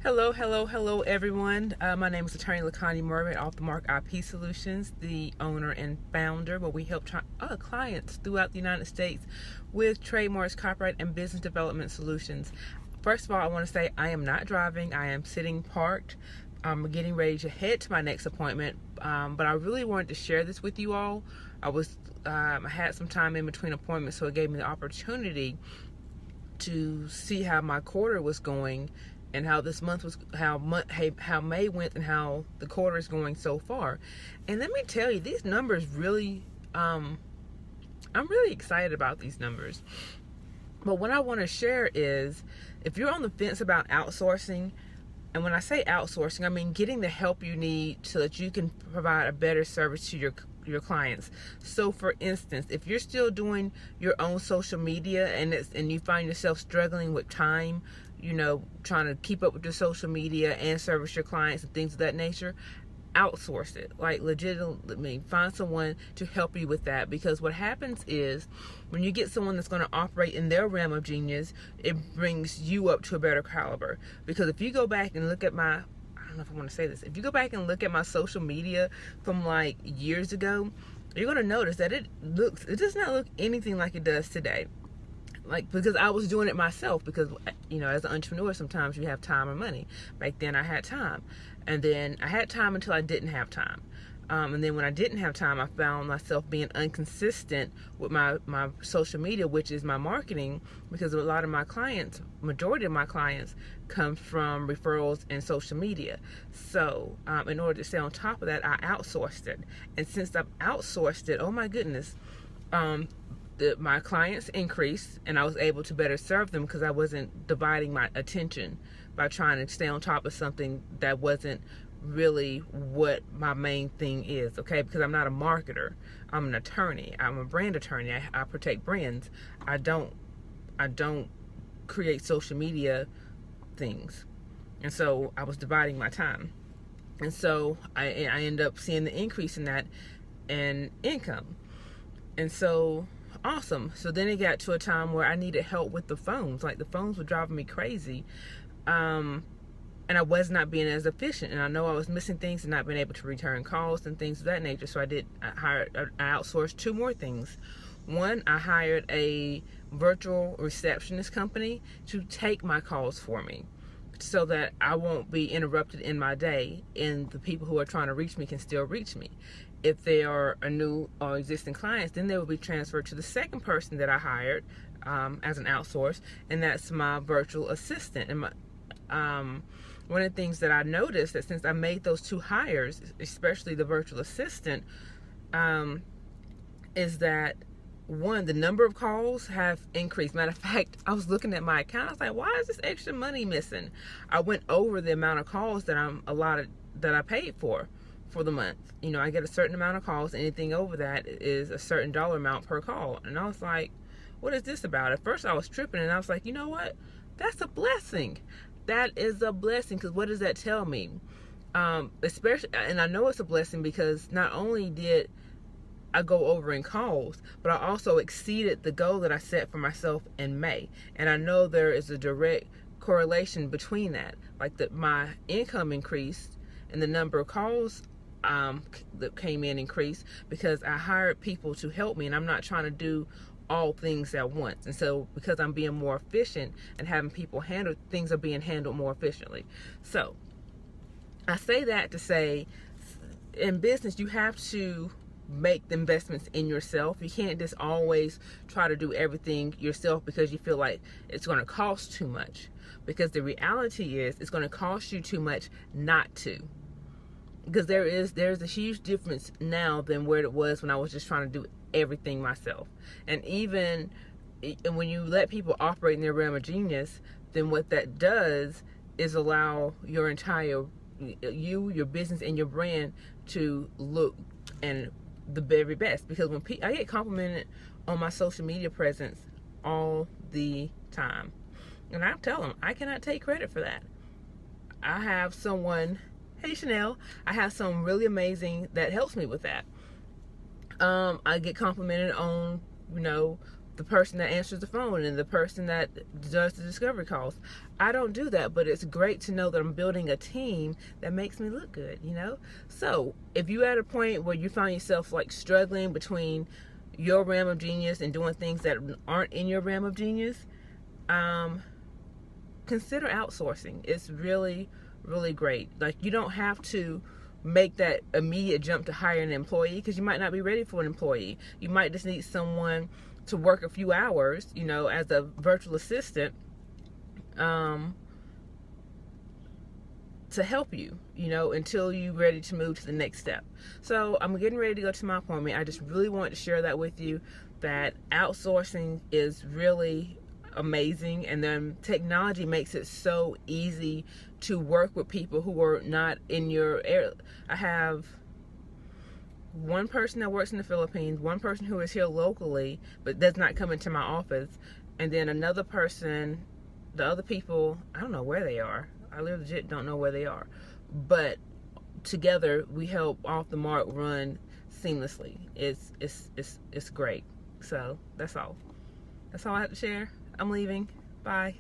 Hello, everyone. My name is Attorney Lakani Murray, Off the Mark IP Solutions, the owner and founder, where we help clients throughout the United States with trademarks, copyright, and business development solutions. First of all, I want to say I am not driving. I am sitting parked. I'm getting ready to head to my next appointment, but I really wanted to share this with you all. I had some time in between appointments, so it gave me the opportunity to see how my quarter was going and how this month was, how May went, and how the quarter is going so far. And let me tell you, these numbers really, I'm really excited about these numbers. But what I want to share is, if you're on the fence about outsourcing, and when I say outsourcing, I mean getting the help you need so that you can provide a better service to your clients. So for instance, if you're still doing your own social media and you find yourself struggling with time, trying to keep up with your social media and service your clients and things of that nature, outsource it. Like, legitimately find someone to help you with that, because what happens is when you get someone that's going to operate in their realm of genius, it brings you up to a better caliber. Because if you go back and look at I don't know if I want to say this, if you go back and look at my social media from like years ago, you're going to notice that it does not look anything like it does today. Like, because I was doing it myself, because as an entrepreneur, sometimes you have time or money. Back then I had time, and then I had time until I didn't have time. And then when I didn't have time, I found myself being inconsistent with my social media, which is my marketing, because a lot of my clients, majority of my clients, come from referrals and social media. So in order to stay on top of that, I outsourced it. And since I've outsourced it, oh my goodness, my clients increased, and I was able to better serve them because I wasn't dividing my attention by trying to stay on top of something that wasn't really what my main thing is, okay? Because I'm not a marketer. I'm an attorney. I'm a brand attorney. I protect brands. I don't create social media things. And so I was dividing my time. And so I end up seeing the increase in that and income. And so awesome. So then it got to a time where I needed help with the phones. Like, the phones were driving me crazy. And I was not being as efficient, and I know I was missing things and not being able to return calls and things of that nature. So I outsourced two more things. One, I hired a virtual receptionist company to take my calls for me, so that I won't be interrupted in my day, and the people who are trying to reach me can still reach me. If they are a new or existing clients, then they will be transferred to the second person that I hired as an outsource, and that's my virtual assistant. And one of the things that I noticed, that since I made those two hires, especially the virtual assistant, is that, one, the number of calls have increased. Matter of fact, I was looking at my account. I was like, why is this extra money missing? I went over the amount of calls that I paid for the month. I get a certain amount of calls. Anything over that is a certain dollar amount per call. And I was like, what is this about? At first I was tripping, and I was like, you know what? That's a blessing. That is a blessing, because what does that tell me? Especially, and I know it's a blessing because not only did I go over in calls, but I also exceeded the goal that I set for myself in May. And I know there is a direct correlation between that. Like, my income increased and the number of calls that came in increased because I hired people to help me, and I'm not trying to do all things at once. And so because I'm being more efficient and having people handle things, are being handled more efficiently. So I say that to say, in business, you have to make the investments in yourself. You can't just always try to do everything yourself because you feel like it's going to cost too much, because the reality is it's going to cost you too much not to. Because there's a huge difference now than where it was when I was just trying to do everything myself. And even when you let people operate in their realm of genius, then what that does is allow your entire your business and your brand to look and the very best. Because when I get complimented on my social media presence all the time, and I tell them I cannot take credit for that. I have someone, hey Chanel, I have someone really amazing that helps me with that. I get complimented on, the person that answers the phone and the person that does the discovery calls. I don't do that, but it's great to know that I'm building a team that makes me look good, you know? So if you're at a point where you find yourself like struggling between your realm of genius and doing things that aren't in your realm of genius, consider outsourcing. It's really, really great. Like, you don't have to make that immediate jump to hire an employee, because you might not be ready for an employee. You might just need someone to work a few hours, you know, as a virtual assistant, to help you, you know, until you're ready to move to the next step. So I'm getting ready to go to my appointment. I just really wanted to share that with you, that outsourcing is really amazing, and then technology makes it so easy to work with people who are not in your area. I have one person that works in the Philippines, one person who is here locally but does not come into my office, and then another person, the other people, I don't know where they are. I legit don't know where they are. But together we help Off the Mark run seamlessly. It's great. So that's all. That's all I have to share. I'm leaving. Bye.